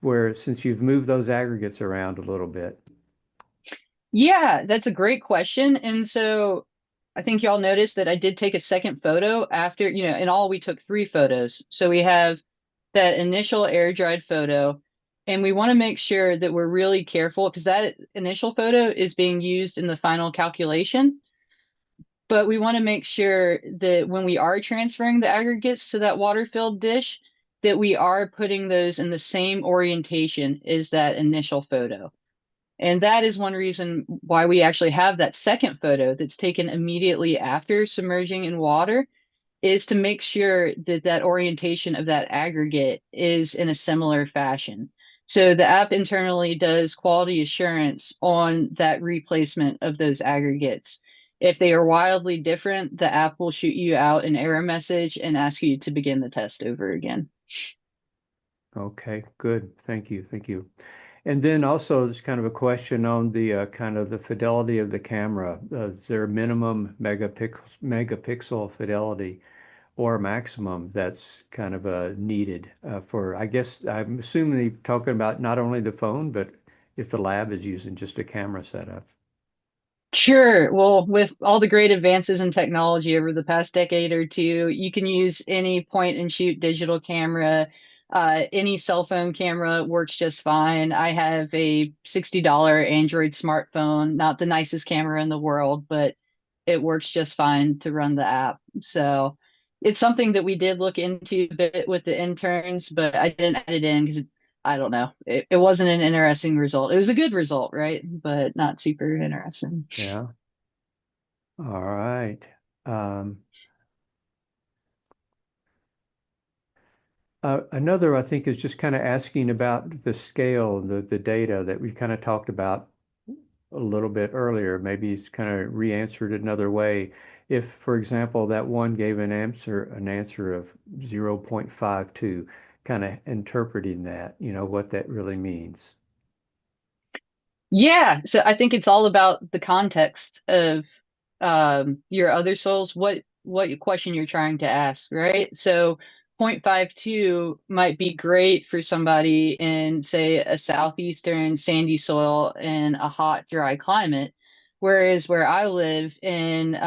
where since you've moved those aggregates around a little bit. Yeah, that's a great question. And so I think y'all noticed that I did take a second photo after, in all we took three photos. So we have that initial air dried photo, and we want to make sure that we're really careful because that initial photo is being used in the final calculation. But we want to make sure that when we are transferring the aggregates to that water-filled dish, that we are putting those in the same orientation as that initial photo. And that is one reason why we actually have that second photo that's taken immediately after submerging in water, is to make sure that that orientation of that aggregate is in a similar fashion. So the app internally does quality assurance on that replacement of those aggregates. If they are wildly different, the app will shoot you out an error message and ask you to begin the test over again. Okay, good. Thank you. Thank you. And then also there's kind of a question on the kind of the fidelity of the camera. Is there a minimum megapixel fidelity or maximum that's kind of needed for, I guess I'm assuming you're talking about not only the phone, but if the lab is using just a camera setup. Sure. Well, with all the great advances in technology over the past decade or two, you can use any point and shoot digital camera. Any cell phone camera works just fine. I have a $60 Android smartphone, not the nicest camera in the world, but it works just fine to run the app. So it's something that we did look into a bit with the interns, but I didn't add it in because I don't know. It wasn't an interesting result. It was a good result, right? But not super interesting. Yeah. All right. Um, Another, I think, is just kind of asking about the scale, the data that we kind of talked about a little bit earlier. Maybe it's kind of re-answered another way. If, for example, that one gave an answer of 0.52, kind of interpreting that, what that really means. Yeah, so I think it's all about the context of your other souls, what question you're trying to ask, right? So 0.52 might be great for somebody in, say, a southeastern sandy soil in a hot, dry climate, whereas where I live in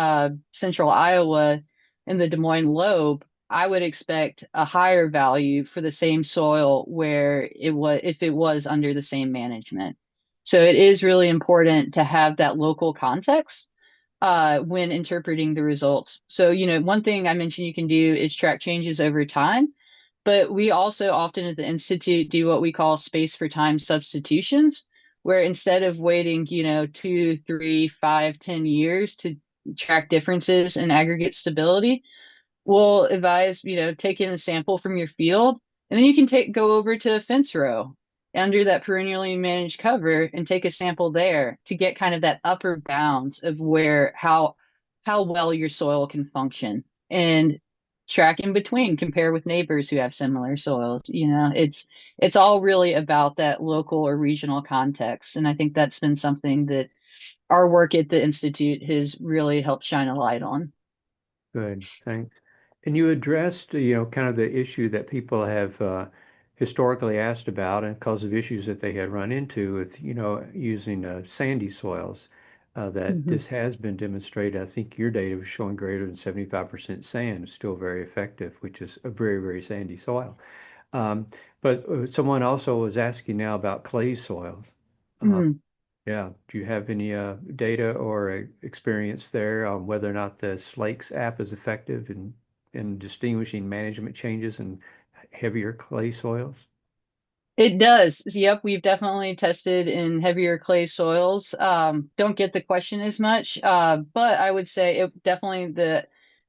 central Iowa in the Des Moines Lobe, I would expect a higher value for the same soil where it was if it was under the same management. So it is really important to have that local context when interpreting the results. So, one thing I mentioned you can do is track changes over time, but we also often at the Institute do what we call space for time substitutions, where instead of waiting, 2, 3, 5, 10 years to track differences in aggregate stability, we'll advise, taking a sample from your field, and then you can go over to a fence row under that perennially managed cover and take a sample there to get kind of that upper bounds of where how well your soil can function and track in between, compare with neighbors who have similar soils. It's all really about that local or regional context. And I think that's been something that our work at the Institute has really helped shine a light on. Good, thanks. And you addressed, kind of the issue that people have historically asked about and because of issues that they had run into with, using sandy soils, that Mhm. this has been demonstrated. I think your data was showing greater than 75% sand is still very effective, which is a very, very sandy soil. Um, but someone also was asking now about clay soils. Uh, Mm. yeah. Do you have any data or experience there on whether or not the Slakes app is effective in distinguishing management changes in heavier clay soils? It does. Yep, we've definitely tested in heavier clay soils. Don't get the question as much, but I would say it definitely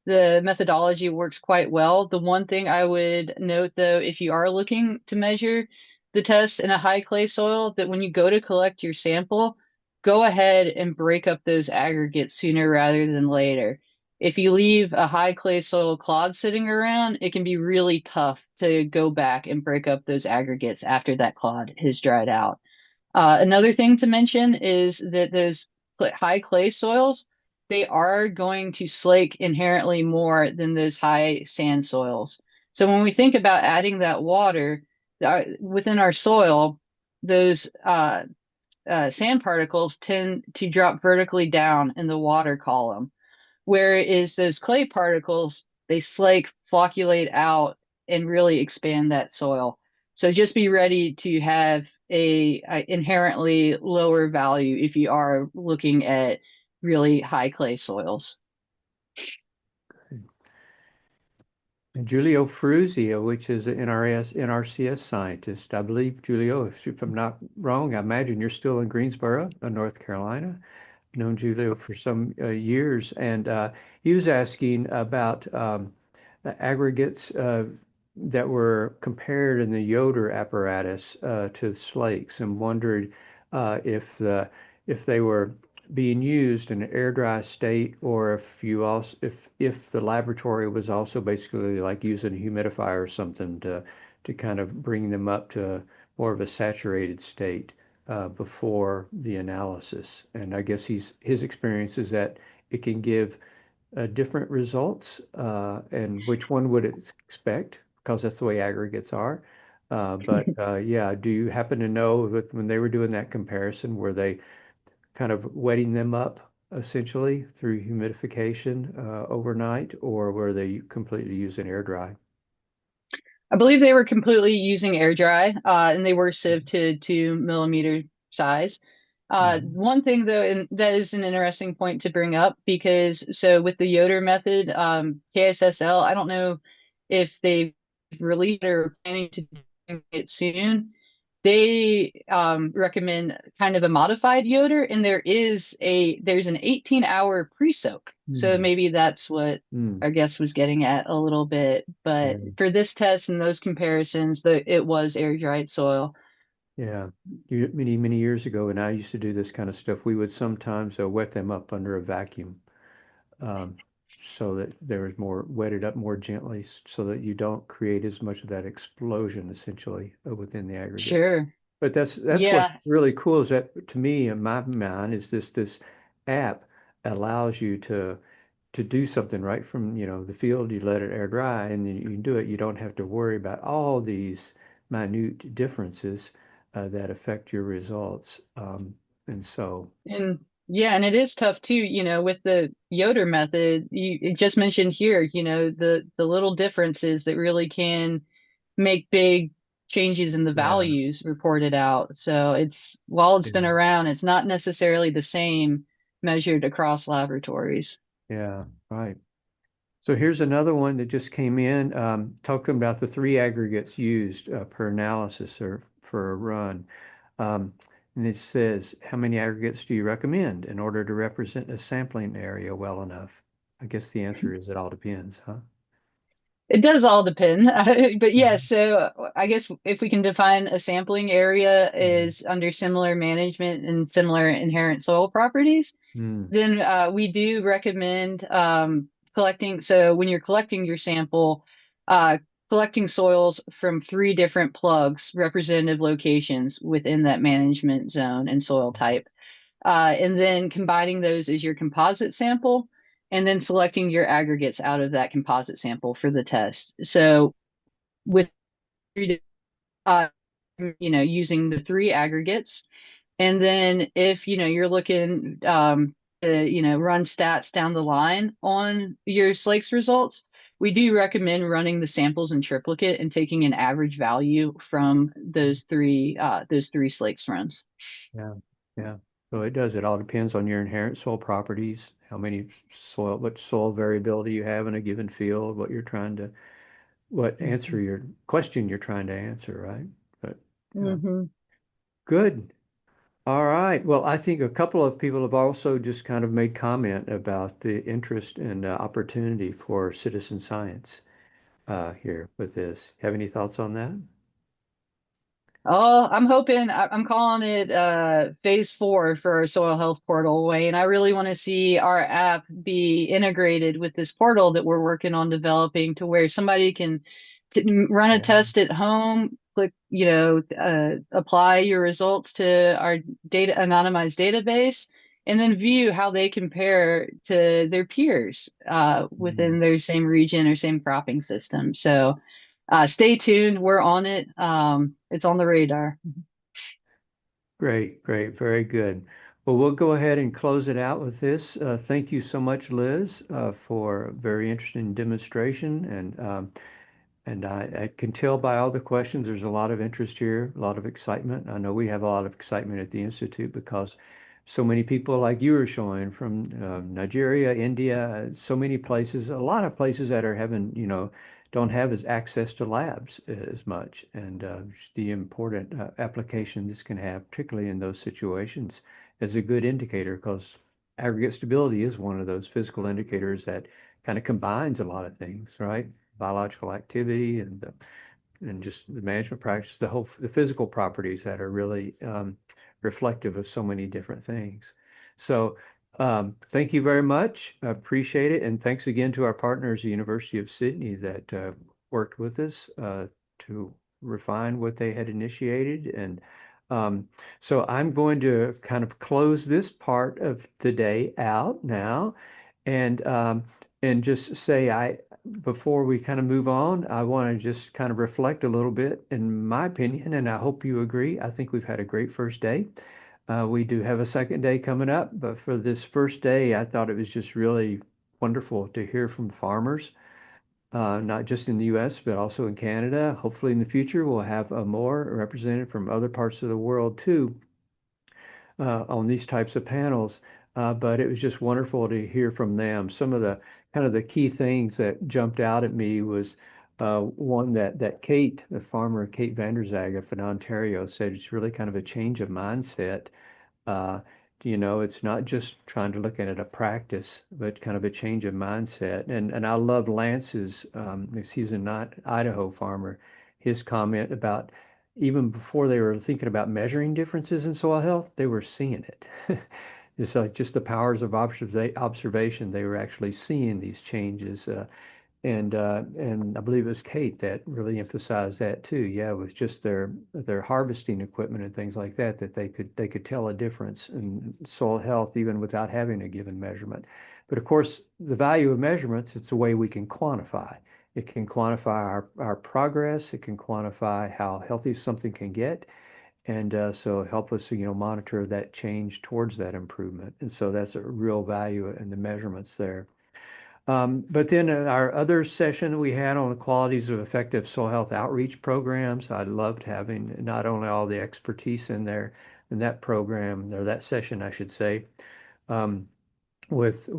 the methodology works quite well. The one thing I would note though, if you are looking to measure the test in a high clay soil, that when you go to collect your sample, go ahead and break up those aggregates sooner rather than later. If you leave a high clay soil clod sitting around, it can be really tough to go back and break up those aggregates after that clod has dried out. Another thing to mention is that those high clay soils, they are going to slake inherently more than those high sand soils. So when we think about adding that water within our soil, those sand particles tend to drop vertically down in the water column. Whereas those clay particles, they slake, flocculate out, and really expand that soil. So just be ready to have a inherently lower value if you are looking at really high clay soils. And Giulio Fruzia, which is an NRCS scientist, I believe, Giulio, if I'm not wrong, I imagine you're still in Greensboro, North Carolina. Known Giulio for some years, and he was asking about the aggregates that were compared in the Yoder apparatus to slakes, and wondered if they were being used in an air dry state, or if the laboratory was also basically like using a humidifier or something to kind of bring them up to more of a saturated state before the analysis. And I guess his experience is that it can give different results, and which one would it expect, because that's the way aggregates are. But yeah, do you happen to know that when they were doing that comparison, were they kind of wetting them up essentially through humidification overnight, or were they completely using air dry? I believe they were completely using air dry, and they were sieved to 2 millimeter size. Mhm. One thing though, and that is an interesting point to bring up because so with the Yoder method, KSSL, I don't know if they've released or planning to do it soon. They recommend kind of a modified Yoder, and there's an 18-hour pre-soak. So Mm. maybe that's what Mm. our guest was getting at a little bit. But Yeah. for this test and those comparisons, it was air dried soil. Yeah. Many, many years ago, and I used to do this kind of stuff, we would sometimes wet them up under a vacuum, um, so that there was more wetted up more gently so that you don't create as much of that explosion essentially within the aggregate. Sure. But that's what's Yeah. really cool is that to me in my mind is this app allows you to do something right from, the field. You let it air dry and then you can do it. You don't have to worry about all these minute differences that affect your results. And so, And yeah, and it is tough too, with the Yoder method, you it just mentioned here, the little differences that really can make big changes in the yeah, values reported out. So while it's been yeah, around, it's not necessarily the same measured across laboratories. yeah, right. So here's another one that just came in, talking about the three aggregates used per analysis or for a run. Um, and it says, how many aggregates do you recommend in order to represent a sampling area well enough? I guess the answer is it all depends, huh? It does all depend. But yeah, Mhm. so I guess if we can define a sampling area Mhm. is under similar management and similar inherent soil properties, Mm. then we do recommend collecting. So when you're collecting your sample, uh, collecting soils from three different plugs, representative locations within that management zone and soil type, and then combining those as your composite sample, and then selecting your aggregates out of that composite sample for the test. So with uh, using the three aggregates. And then if, you're looking to, run stats down the line on your Slakes results, we do recommend running the samples in triplicate and taking an average value from those three Slakes runs. Yeah, yeah. So it does. It all depends on your inherent soil properties, how many soil, what soil variability you have in a given field, what answer your question you're trying to answer, right? But yeah, Mm-hmm. good. All right. Well, I think a couple of people have also just kind of made comment about the interest and opportunity for citizen science here with this. Have any thoughts on that? Oh, I'm calling it phase 4 for our soil health portal, Wayne. I really want to see our app be integrated with this portal that we're working on developing to where somebody can run a Yeah. test at home, click, apply your results to our data anonymized database, and then view how they compare to their peers Mm. within their same region or same cropping system. So stay tuned. We're on it. It's on the radar. Great, great, very good. Well, we'll go ahead and close it out with this. Thank you so much, Liz, for a very interesting demonstration. And I can tell by all the questions, there's a lot of interest here, a lot of excitement. I know we have a lot of excitement at the Institute because so many people like you are showing from Nigeria, India, so many places, a lot of places that are having, don't have as access to labs as much. And the important application this can have, particularly in those situations, is a good indicator because aggregate stability is one of those physical indicators that kind of combines a lot of things, right? Biological activity and just the management practice, the physical properties that are really reflective of so many different things. So thank you very much. I appreciate it. And thanks again to our partners, the University of Sydney, that worked with us to refine what they had initiated. And um, so I'm going to kind of close this part of the day out now and just say before we kind of move on, I want to just kind of reflect a little bit, in my opinion, and I hope you agree. I think we've had a great first day. We do have a second day coming up, but for this first day, I thought it was just really wonderful to hear from farmers, not just in the US, but also in Canada. Hopefully, in the future, we'll have more represented from other parts of the world too. on these types of panels. But it was just wonderful to hear from them. Some of the kind of the key things that jumped out at me was one that Kate, the farmer Kate Vanderzag up in Ontario, said it's really kind of a change of mindset. Uh, it's not just trying to look at it a practice, but kind of a change of mindset. And I love Lance's, he's a not Idaho farmer, his comment about even before they were thinking about measuring differences in soil health, they were seeing it. It's like just the powers of observation, they were actually seeing these changes. And I believe it was Kate that really emphasized that too. Yeah, with just their harvesting equipment and things like that, that they could tell a difference in soil health even without having a given measurement. But of course, the value of measurements, it's a way we can quantify. It can quantify our progress. It can quantify how healthy something can get. And so help us, monitor that change towards that improvement. And so that's a real value in the measurements there. But then our other session that we had on the qualities of effective soil health outreach programs, I loved having not only all the expertise in there in that program, or that session, I should say, um, with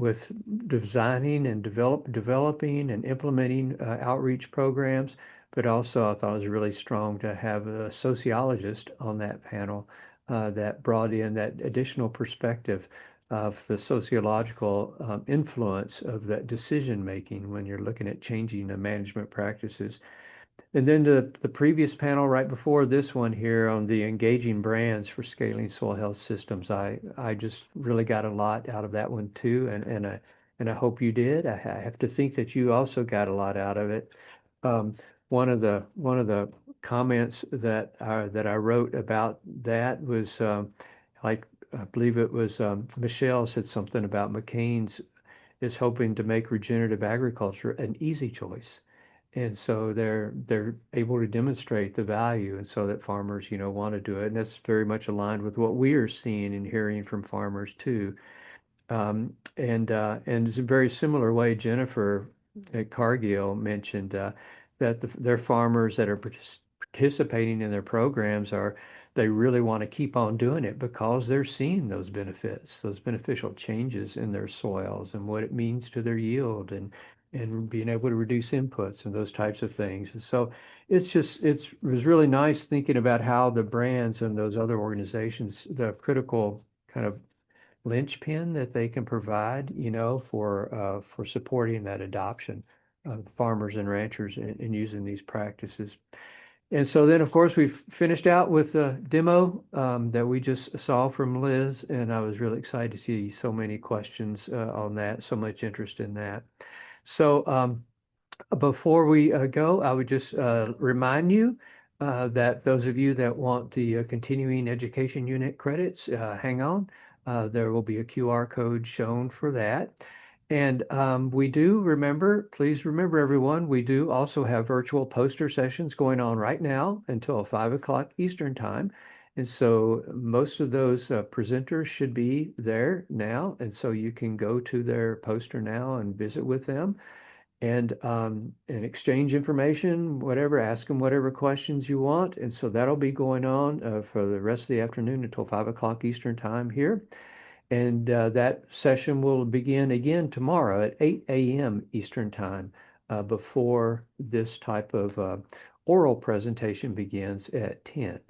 designing and developing and implementing outreach programs, but also I thought it was really strong to have a sociologist on that panel that brought in that additional perspective of the sociological influence of that decision making when you're looking at changing the management practices. And then the previous panel right before this one here on the engaging brands for scaling soil health systems, I just really got a lot out of that one too, and I hope you did. I have to think that you also got a lot out of it. Um, one of the comments that I wrote about that was like I believe it was Michelle said something about McCain's is hoping to make regenerative agriculture an easy choice. And so they're able to demonstrate the value, and so that farmers, want to do it. And that's very much aligned with what we are seeing and hearing from farmers too. And it's a very similar way Jennifer at Cargill mentioned that their farmers that are participating in their programs they really want to keep on doing it because they're seeing those benefits, those beneficial changes in their soils and what it means to their yield and being able to reduce inputs and those types of things. And so it was really nice thinking about how the brands and those other organizations, the critical kind of linchpin that they can provide, for supporting that adoption of farmers and ranchers in using these practices. And so then, of course, we finished out with the demo that we just saw from Liz, and I was really excited to see so many questions on that, so much interest in that. So before we go, I would just remind you that those of you that want the continuing education unit credits, hang on. There will be a QR code shown for that. And please remember everyone, we do also have virtual poster sessions going on right now until 5 o'clock Eastern time. And so most of those presenters should be there now. And so you can go to their poster now and visit with them and exchange information, whatever, ask them whatever questions you want. And so that'll be going on for the rest of the afternoon until 5 o'clock Eastern time here. And that session will begin again tomorrow at 8 a.m. Eastern time before this type of oral presentation begins at 10.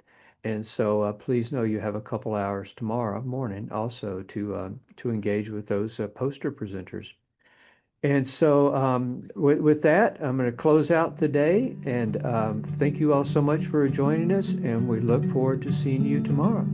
And so please know you have a couple hours tomorrow morning also to engage with those poster presenters. And so with that, I'm going to close out the day and thank you all so much for joining us, and we look forward to seeing you tomorrow.